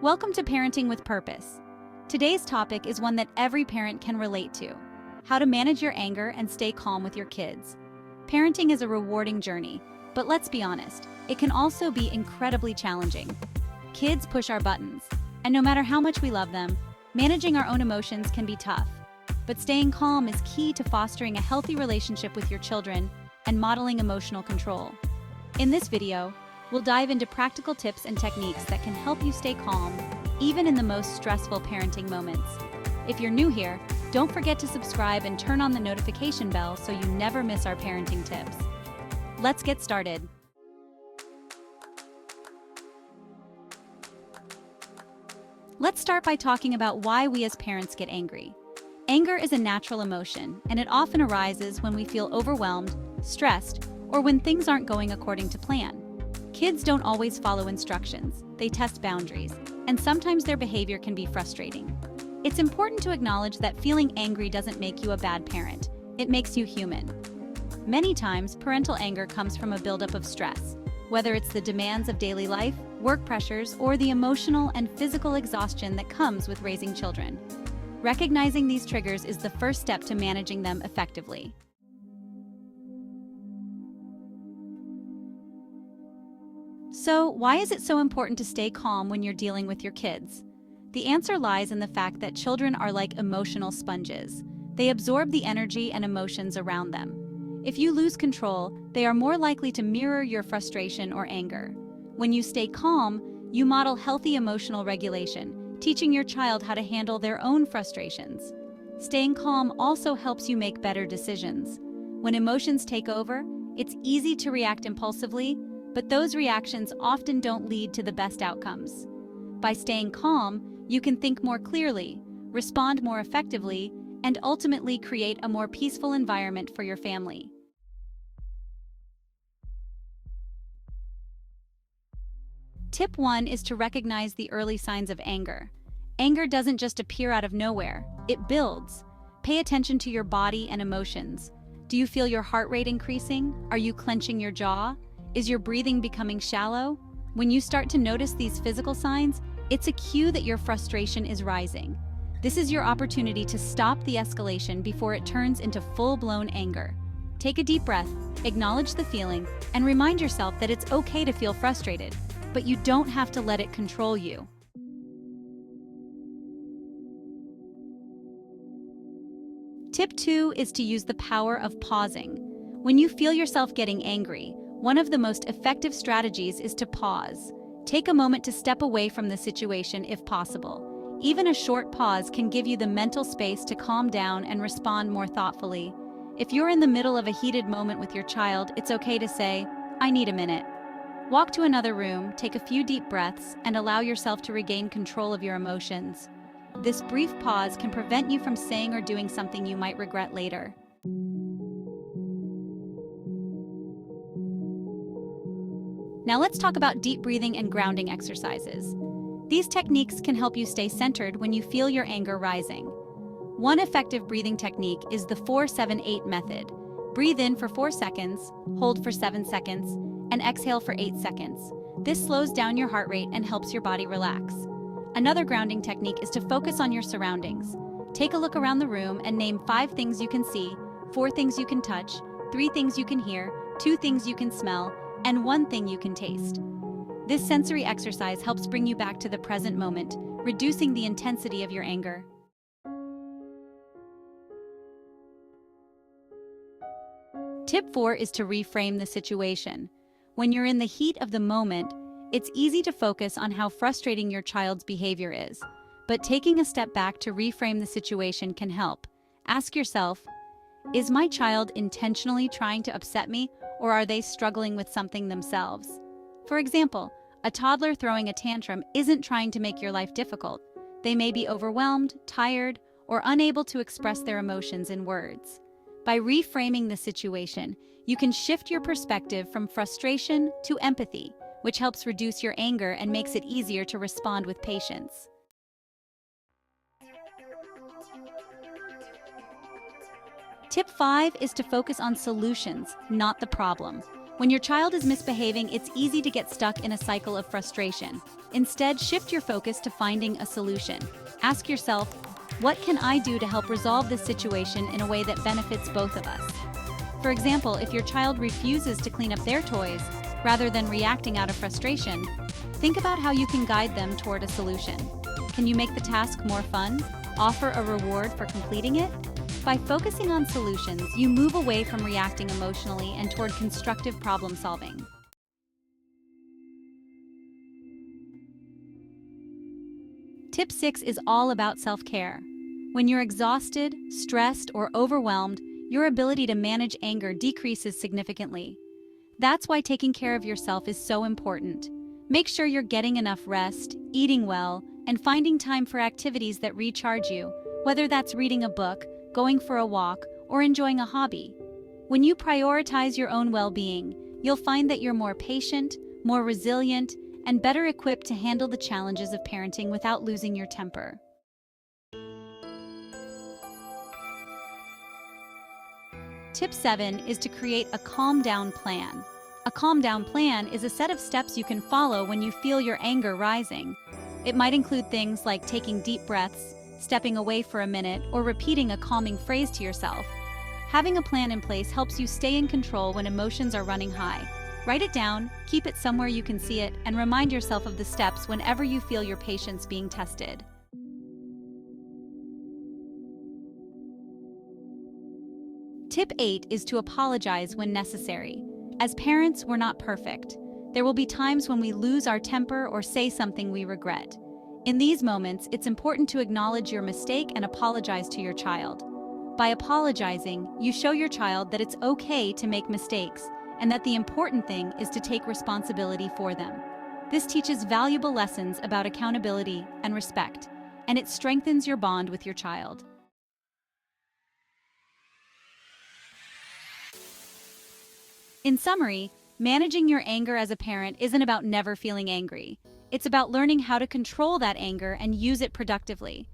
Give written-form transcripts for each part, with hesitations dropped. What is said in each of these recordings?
Welcome to Parenting with Purpose. Today's topic is one that every parent can relate to: how to manage your anger and stay calm with your kids. Parenting is a rewarding journey, but let's be honest, it can also be incredibly challenging. Kids push our buttons, and no matter how much we love them, managing our own emotions can be tough. But staying calm is key to fostering a healthy relationship with your children and modeling emotional control. In this video, we'll dive into practical tips and techniques that can help you stay calm, even in the most stressful parenting moments. If you're new here, don't forget to subscribe and turn on the notification bell so you never miss our parenting tips. Let's get started. Let's start by talking about why we as parents get angry. Anger is a natural emotion, and it often arises when we feel overwhelmed, stressed, or when things aren't going according to plan. Kids don't always follow instructions, they test boundaries, and sometimes their behavior can be frustrating. It's important to acknowledge that feeling angry doesn't make you a bad parent, it makes you human. Many times, parental anger comes from a buildup of stress, whether it's the demands of daily life, work pressures, or the emotional and physical exhaustion that comes with raising children. Recognizing these triggers is the first step to managing them effectively. So, why is it so important to stay calm when you're dealing with your kids? The answer lies in the fact that children are like emotional sponges. They absorb the energy and emotions around them. If you lose control, they are more likely to mirror your frustration or anger. When you stay calm, you model healthy emotional regulation, teaching your child how to handle their own frustrations. Staying calm also helps you make better decisions. When emotions take over, it's easy to react impulsively, but those reactions often don't lead to the best outcomes. By staying calm, you can think more clearly, respond more effectively, and ultimately create a more peaceful environment for your family. Tip 1 is to recognize the early signs of anger. Anger doesn't just appear out of nowhere, it builds. Pay attention to your body and emotions. Do you feel your heart rate increasing? Are you clenching your jaw? Is your breathing becoming shallow? When you start to notice these physical signs, it's a cue that your frustration is rising. This is your opportunity to stop the escalation before it turns into full-blown anger. Take a deep breath, acknowledge the feeling, and remind yourself that it's okay to feel frustrated, but you don't have to let it control you. Tip 2 is to use the power of pausing. When you feel yourself getting angry, one of the most effective strategies is to pause. Take a moment to step away from the situation if possible. Even a short pause can give you the mental space to calm down and respond more thoughtfully. If you're in the middle of a heated moment with your child, it's okay to say, "I need a minute." Walk to another room, take a few deep breaths, and allow yourself to regain control of your emotions. This brief pause can prevent you from saying or doing something you might regret later. Now let's talk about deep breathing and grounding exercises. These techniques can help you stay centered when you feel your anger rising. One effective breathing technique is the 4-7-8 method. Breathe in for 4 seconds, hold for 7 seconds, and exhale for 8 seconds. This slows down your heart rate and helps your body relax. Another grounding technique is to focus on your surroundings. Take a look around the room and name 5 things you can see, 4 things you can touch, 3 things you can hear, 2 things you can smell, and 1 thing you can taste. This sensory exercise helps bring you back to the present moment, reducing the intensity of your anger. Tip 4 is to reframe the situation. When you're in the heat of the moment, it's easy to focus on how frustrating your child's behavior is. But taking a step back to reframe the situation can help. Ask yourself, is my child intentionally trying to upset me, or are they struggling with something themselves? For example, a toddler throwing a tantrum isn't trying to make your life difficult. They may be overwhelmed, tired, or unable to express their emotions in words. By reframing the situation, you can shift your perspective from frustration to empathy, which helps reduce your anger and makes it easier to respond with patience. Tip 5 is to focus on solutions, not the problem. When your child is misbehaving, it's easy to get stuck in a cycle of frustration. Instead, shift your focus to finding a solution. Ask yourself, what can I do to help resolve this situation in a way that benefits both of us? For example, if your child refuses to clean up their toys, rather than reacting out of frustration, think about how you can guide them toward a solution. Can you make the task more fun? Offer a reward for completing it? By focusing on solutions, you move away from reacting emotionally and toward constructive problem solving. Tip 6 is all about self-care. When you're exhausted, stressed, or overwhelmed, your ability to manage anger decreases significantly. That's why taking care of yourself is so important. Make sure you're getting enough rest, eating well, and finding time for activities that recharge you, whether that's reading a book, going for a walk, or enjoying a hobby. When you prioritize your own well-being, you'll find that you're more patient, more resilient, and better equipped to handle the challenges of parenting without losing your temper. Tip 7 is to create a calm-down plan. A calm-down plan is a set of steps you can follow when you feel your anger rising. It might include things like taking deep breaths, stepping away for a minute, or repeating a calming phrase to yourself. Having a plan in place helps you stay in control when emotions are running high. Write it down, keep it somewhere you can see it, and remind yourself of the steps whenever you feel your patience being tested. Tip 8 is to apologize when necessary. As parents, we're not perfect. There will be times when we lose our temper or say something we regret. In these moments, it's important to acknowledge your mistake and apologize to your child. By apologizing, you show your child that it's okay to make mistakes, and that the important thing is to take responsibility for them. This teaches valuable lessons about accountability and respect, and it strengthens your bond with your child. In summary, managing your anger as a parent isn't about never feeling angry. It's about learning how to control that anger and use it productively.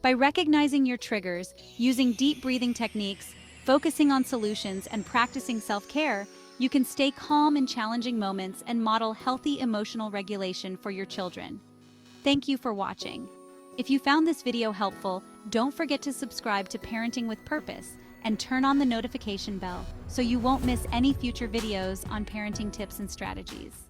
By recognizing your triggers, using deep breathing techniques, focusing on solutions, and practicing self-care, you can stay calm in challenging moments and model healthy emotional regulation for your children. Thank you for watching. If you found this video helpful, don't forget to subscribe to Parenting with Purpose and turn on the notification bell so you won't miss any future videos on parenting tips and strategies.